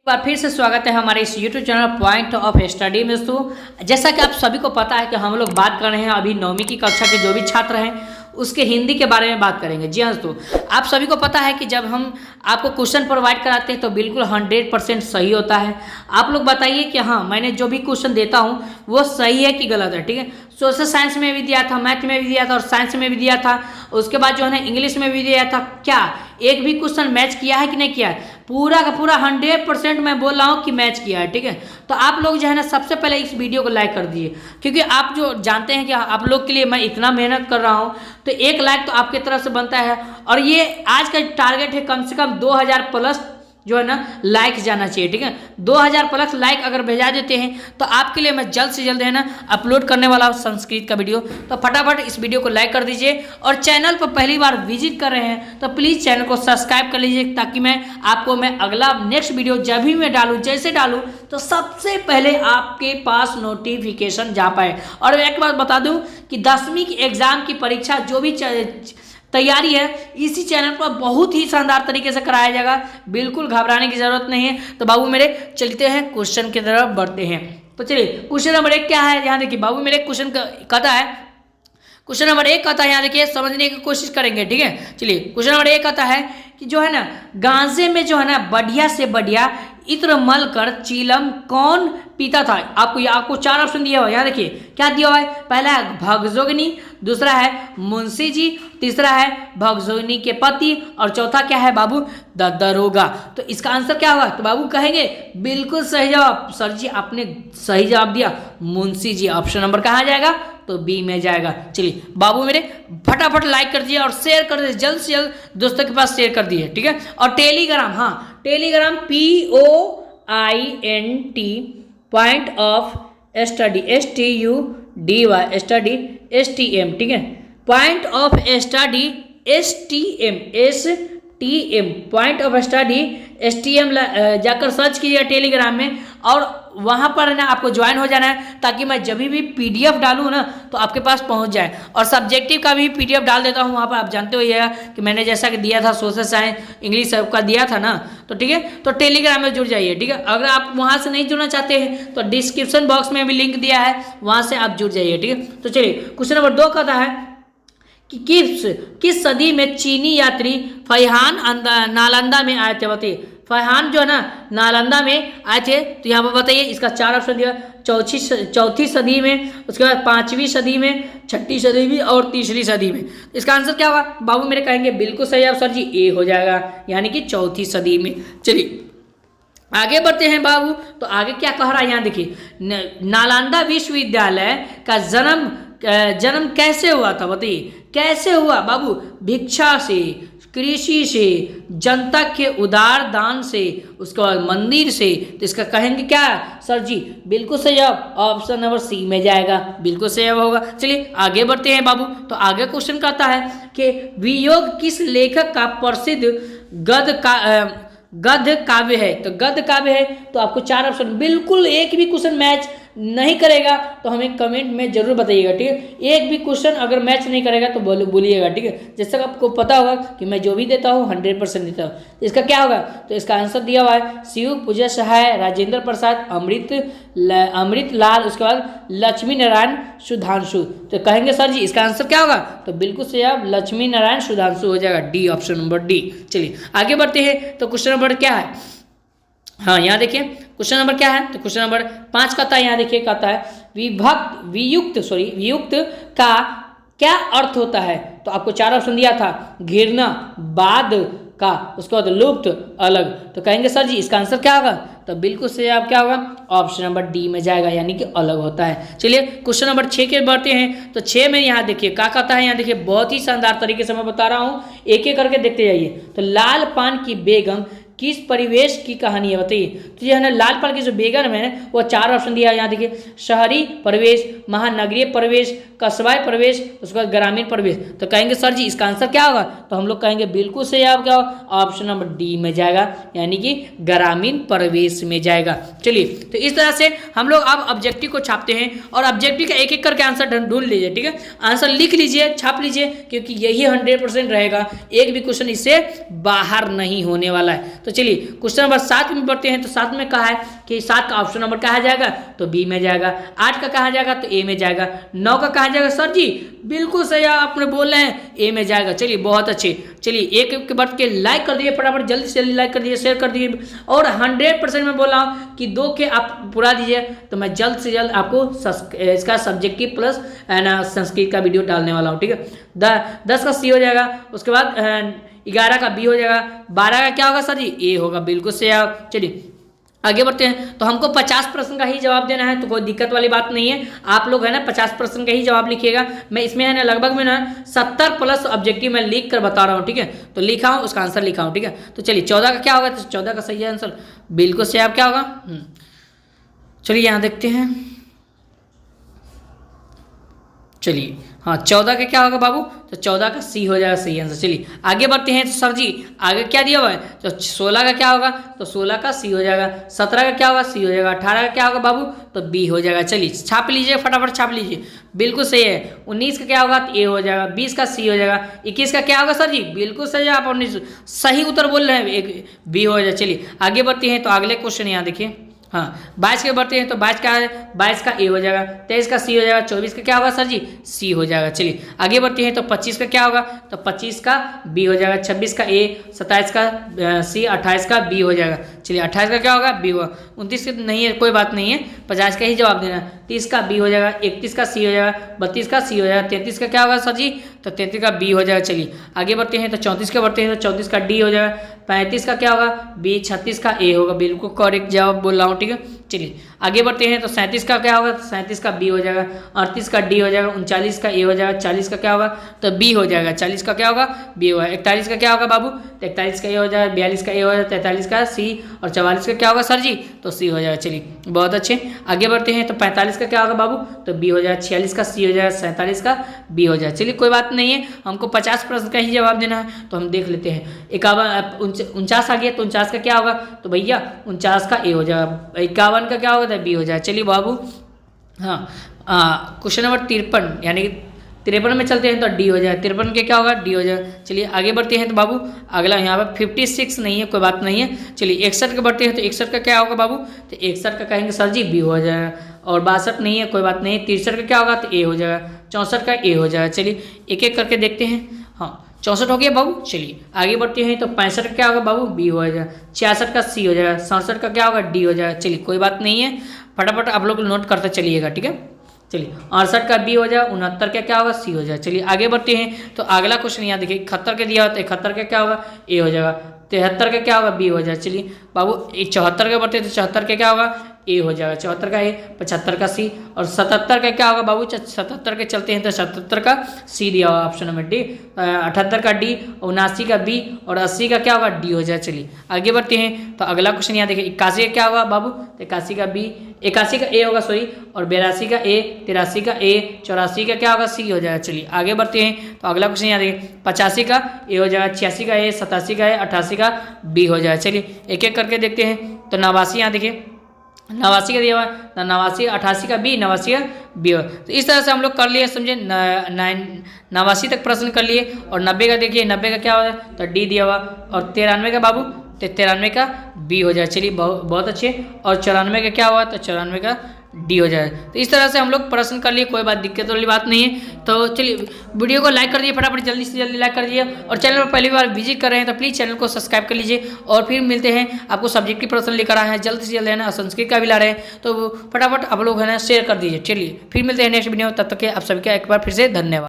एक बार फिर से स्वागत है हमारे इस YouTube channel point of study में। दोस्तों, जैसा कि आप सभी को पता है कि हम लोग बात कर रहे हैं अभी 9वीं की कक्षा के जो भी छात्र हैं उसके हिंदी के बारे में बात करेंगे। जी हाँ दोस्तों, आप सभी को पता है कि जब हम आपको क्वेश्चन प्रोवाइड कराते हैं तो बिल्कुल 100% सही होता है। आप लोग बताइए कि हाँ, मैंने जो भी क्वेश्चन देता हूँ वो सही है कि गलत है। ठीक है, सोशल साइंस में भी दिया था, मैथ में भी दिया था और साइंस में भी दिया था, उसके बाद जो है ना इंग्लिश में भी दिया था। क्या एक भी क्वेश्चन मैच किया है कि नहीं किया है? पूरा का पूरा 100% मैं बोल रहा हूँ कि मैच किया है। ठीक है, तो आप लोग जो है ना सबसे पहले इस वीडियो को लाइक कर दीजिए, क्योंकि आप जो जानते हैं कि आप लोग के लिए मैं इतना मेहनत कर रहा हूँ तो एक लाइक तो आपकी तरफ से बनता है। और ये आज का टारगेट है कम से कम 2000 प्लस जो है ना लाइक जाना चाहिए। ठीक है, 2000 प्लस लाइक अगर भेजा देते हैं तो आपके लिए मैं जल्द से जल्द है ना अपलोड करने वाला हूँ संस्कृत का वीडियो। तो फटाफट इस वीडियो को लाइक कर दीजिए और चैनल पर पहली बार विजिट कर रहे हैं तो प्लीज़ चैनल को सब्सक्राइब कर लीजिए, ताकि मैं अगला नेक्स्ट वीडियो जब भी मैं डालूँ जैसे डालूँ तो सबसे पहले आपके पास नोटिफिकेशन जा पाए। और एक बात बता दूँ कि 10वीं की एग्ज़ाम की परीक्षा जो भी तैयारी है इसी चैनल पर बहुत ही शानदार तरीके से कराया जाएगा, बिल्कुल घबराने की जरूरत नहीं है। तो बाबू मेरे चलते हैं क्वेश्चन की तरफ बढ़ते हैं। तो चलिए, क्वेश्चन नंबर 1 क्या है यहाँ देखिए। बाबू मेरे क्वेश्चन कहता है, क्वेश्चन नंबर 1 कहता है यहाँ देखिए, समझने की कोशिश करेंगे। ठीक है, चलिए क्वेश्चन नंबर 1 कहता है कि जो है ना गांजे में जो है ना बढ़िया से बढ़िया इत्र मल कर चीलम कौन पीता था। आपको 4 ऑप्शन दिया हुआ है। यहाँ देखिए क्या दिया हुआ है। पहला है भगजोगनी, दूसरा है मुंशी जी, तीसरा है भगजोगनी के पति और चौथा क्या है बाबू, दरोगा। तो इसका आंसर क्या होगा? तो बाबू कहेंगे बिल्कुल सही जवाब। सर जी आपने सही जवाब दिया, मुंशी जी। ऑप्शन नंबर कहाँ जाएगा? तो बी में जाएगा। चलिए बाबू मेरे फटाफट लाइक कर दिए और शेयर कर दिए, जल्द से जल्द दोस्तों के पास शेयर कर दिए। ठीक है, और टेलीग्राम, हाँ Telegram POINT point of study STUDY study STM। ठीक है, point of study STM point of study STM जाकर सर्च कीजिएगा टेलीग्राम में और वहाँ पर ना आपको ज्वाइन हो जाना है, ताकि मैं जब भी PDF डालूँ ना तो आपके पास पहुँच जाए। और सब्जेक्टिव का भी PDF डाल देता हूँ वहाँ पर। आप जानते हो ये कि मैंने जैसा कि दिया था सोशल साइंस इंग्लिश सबका दिया था ना, तो ठीक है, तो टेलीग्राम में जुड़ जाइए। ठीक है, अगर आप वहाँ से नहीं जुड़ना चाहते हैं तो डिस्क्रिप्शन बॉक्स में भी लिंक दिया है, वहाँ से आप जुड़ जाइए। ठीक है, तो चलिए क्वेश्चन नंबर 2 कहता है कि किस सदी में चीनी यात्री फैहान नालंदा में आए थे। बताइए, फैहान जो है ना नालंदा में आए थे। तो यहाँ पर बताइए, इसका 4 ऑप्शन दिया। चौथी सदी में, उसके बाद 5वीं सदी में, 6ठी सदी में और 3री सदी में। इसका आंसर क्या होगा? बाबू मेरे कहेंगे बिल्कुल सही आप सर जी, ए हो जाएगा, यानी कि 4थी सदी में। चलिए आगे बढ़ते हैं बाबू। तो आगे क्या कह रहा है यहाँ देखिए, नालंदा विश्वविद्यालय का जन्म कैसे हुआ था? बताइए कैसे हुआ बाबू? भिक्षा से, कृषि से, जनता के उदार दान से, उसके बाद मंदिर से। तो इसका कहेंगे क्या सर जी? बिल्कुल सही जवाब ऑप्शन नंबर सी में जाएगा, बिल्कुल सही जवाब होगा। चलिए आगे बढ़ते हैं बाबू। तो आगे क्वेश्चन कहता है कि वियोग किस लेखक का प्रसिद्ध गद्य काव्य है। तो गद्य काव्य है, तो आपको 4 ऑप्शन, बिल्कुल एक भी क्वेश्चन मैच नहीं करेगा तो हमें कमेंट में जरूर बताइएगा। ठीक है, एक भी क्वेश्चन अगर मैच नहीं करेगा तो बोलिएगा। ठीक है, जैसा कि आपको पता होगा कि मैं जो भी देता हूँ 100% देता हूँ। तो इसका क्या होगा? तो इसका आंसर दिया हुआ है शिव पूजा सहाय, राजेंद्र प्रसाद, अमृत लाल, उसके बाद लक्ष्मी नारायण सुधांशु। तो कहेंगे सर जी इसका आंसर क्या होगा? तो बिल्कुल सही आप लक्ष्मी नारायण सुधांशु हो जाएगा, डी, ऑप्शन नंबर डी। चलिए आगे बढ़ते हैं। तो क्वेश्चन नंबर क्या है? हाँ यहाँ देखिए क्वेश्चन नंबर क्या है। तो क्वेश्चन नंबर 5 कहता है, यहाँ देखिए कहता है वियुक्त का क्या अर्थ होता है। तो आपको 4 ऑप्शन दिया था, घृणा, बाद का, उसके बाद लुप्त, अलग। तो कहेंगे सर जी इसका आंसर क्या होगा? तो बिल्कुल सही आप क्या होगा? ऑप्शन नंबर डी में जाएगा, यानी कि अलग होता है। चलिए क्वेश्चन नंबर 6 के बढ़ते हैं। तो 6 में यहाँ देखिए क्या कहता है। यहाँ देखिए बहुत ही शानदार तरीके से मैं बता रहा हूँ, एक एक करके देखते जाइए। तो लाल पान की बेगम किस परिवेश की कहानी है? बताइए। तो जो है ना लाल पान की जो बेगम है वो 4 ऑप्शन दिया है। यहाँ देखिए, शहरी परिवेश, महानगरीय परिवेश, कस्बाई परिवेश, उसके बाद ग्रामीण परिवेश। तो कहेंगे सर जी इसका आंसर क्या होगा? तो हम लोग कहेंगे बिल्कुल सही आप क्या होगा? ऑप्शन नंबर डी में जाएगा, यानी कि ग्रामीण परिवेश में जाएगा। चलिए तो इस तरह से हम लोग अब ऑब्जेक्टिव को छापते हैं और ऑब्जेक्टिव का एक एक करके आंसर ढूंढ लीजिए। ठीक है, आंसर लिख लीजिए, छाप लीजिए, क्योंकि यही 100% रहेगा, एक भी क्वेश्चन इससे बाहर नहीं होने वाला है। तो तो चलिए क्वेश्चन नंबर 7 में बढ़ते हैं। तो 7 में कहा है कि 7 का ऑप्शन नंबर कहा जाएगा तो बी में जाएगा, 8 का कहा जाएगा तो ए में जाएगा, 9 का कहा जाएगा सर जी बिल्कुल सही आपने बोल रहे हैं ए में जाएगा। चलिए बहुत अच्छे, चलिए एक के बढ़ के लाइक कर दिए फटाफट, जल्दी से जल्दी लाइक कर दिए, शेयर कर दिए और 100% मैं बोल रहा हूँ कि 2 के आप पूरा दीजिए तो मैं जल्द से जल्द आपको इसका सब्जेक्टिव प्लस संस्कृत का वीडियो डालने वाला हूँ, ठीक है। 10 का सी हो जाएगा, उसके बाद 11 का बी हो जाएगा, 12 का क्या होगा सर जी ए होगा, बिल्कुल से आप। चलिए आगे बढ़ते हैं। तो हमको 50% का ही जवाब देना है, तो कोई दिक्कत वाली बात नहीं है, आप लोग है ना 50% का ही जवाब लिखिएगा। मैं इसमें है ना लगभग में ना 70 प्लस ऑब्जेक्टिव मैं लिख कर बता रहा हूँ, ठीक है। तो लिखा हूँ उसका आंसर लिखा हूँ, ठीक है। तो चलिए 14 का क्या होगा, तो 14 का सही आंसर बिल्कुल से आप क्या होगा। चलिए यहाँ देखते हैं, चलिए हाँ 14 का क्या होगा बाबू, तो 14 का सी हो जाएगा सही आंसर। चलिए आगे बढ़ते हैं। तो सर जी आगे क्या दिया हुआ है, तो 16 का क्या होगा, तो 16 का सी हो जाएगा, 17 का क्या होगा सी हो जाएगा, 18 का क्या होगा बाबू, तो बी हो जाएगा। चलिए छाप लीजिए फटाफट छाप लीजिए, बिल्कुल सही है। 19 का क्या होगा तो ए हो जाएगा, 20 का सी हो जाएगा, 21 का क्या होगा सर जी बिल्कुल सही है, आप 19 सही उत्तर बोल रहे हैं, एक बी हो जाएगा। चलिए आगे बढ़ते हैं। तो अगले क्वेश्चन यहाँ देखिए, हाँ 22 के बढ़ते हैं। तो 22 का है, 22 का ए हो जाएगा, 23 का सी हो जाएगा, 24 का क्या होगा सर जी सी हो जाएगा। चलिए आगे बढ़ते हैं। तो 25 का क्या होगा, तो 25 का बी हो जाएगा, 26 का ए, 27 का सी, 28 का बी हो जाएगा। चलिए 28 का क्या होगा बी होगा, 29 का नहीं है कोई बात नहीं है, 50 का ही जवाब देना है, 30 का बी हो जाएगा, 31 का सी हो जाएगा, 32 का सी हो जाएगा, 33 का क्या होगा सर जी, तो 33 का बी हो जाएगा। चलिए आगे बढ़ते हैं। तो 34 का बढ़ते हैं। तो 34 का डी हो जाएगा, 35 का क्या होगा बी, 36 का ए होगा, बिल्कुल करेक्ट जवाब बोल रहा हूँ, ठीक है। चलिए आगे बढ़ते हैं। तो 37 का क्या होगा, 37 का बी हो जाएगा, 38 का डी हो जाएगा, 39 का ए हो जाएगा, 40 का क्या होगा तो बी हो जाएगा, 40 का क्या होगा बी होगा, 41 का क्या होगा बाबू, तो 41 का ए हो जाएगा, 42 का ए हो जाएगा, 43 का सी और 44 का क्या होगा सर जी, तो सी हो जाएगा। चलिए बहुत अच्छे आगे बढ़ते हैं। तो 45 का क्या होगा बाबू, तो बी हो जाएगा, 46 का सी हो जाएगा, 47 का बी हो जाएगा। चलिए कोई बात नहीं है, हमको 50% का ही जवाब देना है, तो हम देख लेते हैं। 49 आ गया, तो 49 का क्या होगा, तो भैया 49 का ए हो जाएगा, 51 का क्या होगा तो बी हो जाएगा। चलिए बाबू हाँ क्वेश्चन नंबर 53 यानी 53 में चलते हैं। तो डी हो जाए, 53 के क्या होगा डी हो जाए। चलिए आगे बढ़ते हैं। तो बाबू अगला यहाँ पर 56 नहीं है, कोई बात नहीं है। चलिए 61 के बढ़ते हैं। तो 61 का क्या होगा बाबू, तो 61 का कहेंगे सर जी बी हो जाएगा, और 62 नहीं है, कोई बात नहीं। 63 का क्या होगा तो ए हो जाएगा, 64 का ए हो जाएगा। चलिए एक एक करके देखते हैं। हाँ 64 हो गया बाबू। चलिए आगे बढ़ते हैं। तो 65 का क्या होगा बाबू बी हो जाएगा, 66 का सी हो जाएगा, 67 का क्या होगा डी हो जाएगा। चलिए कोई बात नहीं है, फटाफट आप लोग नोट करते चलिएगा, ठीक है। चलिए 68 का बी हो जाएगा, 69 का क्या होगा सी हो जाएगा। चलिए आगे बढ़ते हैं। तो अगला क्वेश्चन यहाँ देखिए 71 के दिया होता है, 71 का क्या होगा ए हो जाएगा, 73 का क्या होगा बी हो जाएगा। चलिए बाबू 74 के बढ़ते हैं। तो 74 का क्या होगा ए हो जाएगा, 74 का ए, 75 का सी और 77 का क्या होगा बाबू, 77 के चलते हैं। तो 77 का सी दिया हुआ ऑप्शन नंबर डी, 78 का डी, 79 का बी और 80 का क्या होगा डी हो जाए। चलिए आगे बढ़ते हैं। तो अगला क्वेश्चन यहाँ देखिए 81 का क्या होगा बाबू, तो 81 का बी, 81 का ए होगा सॉरी, और 82 का ए, 83 का ए, 84 का क्या होगा सी हो जाएगा। चलिए आगे बढ़ते हैं। तो अगला क्वेश्चन यहाँ देखिए 85 का ए हो जाएगा, 86 का ए, 87 का ए, 88 का बी हो जाएगा। चलिए एक एक करके देखते हैं। तो 89 यहाँ देखिए 89 का दिया हुआ है, 89, 88 का बी, 89 का बी। तो इस तरह से हम लोग कर लिए, समझे 89 तक प्रश्न कर लिए। और 90 का देखिए 90 का क्या होगा, तो डी दिया हुआ, और 93 का बाबू, तो 93 का बी हो जाए। चलिए बहुत अच्छे। और 94 का क्या हुआ, तो 94 का डी हो जाए। तो इस तरह से हम लोग प्रश्न कर लिए, कोई बात दिक्कत वाली बात नहीं है। तो चलिए वीडियो को लाइक कर दिए फटाफट, जल्दी से जल्दी लाइक कर दिए। और चैनल पर पहली बार विजिट कर रहे हैं तो प्लीज़ चैनल को सब्सक्राइब कर लीजिए। और फिर मिलते हैं, आपको सब्जेक्ट की प्रश्न लेकर आए हैं, जल्द से जल्द है ना संस्कृत का भी ला रहे हैं, तो फटाफट आप लोग है ना शेयर कर दीजिए। चलिए फिर मिलते हैं नेक्स्ट वीडियो, तब तक के आप सभी का एक बार फिर से धन्यवाद।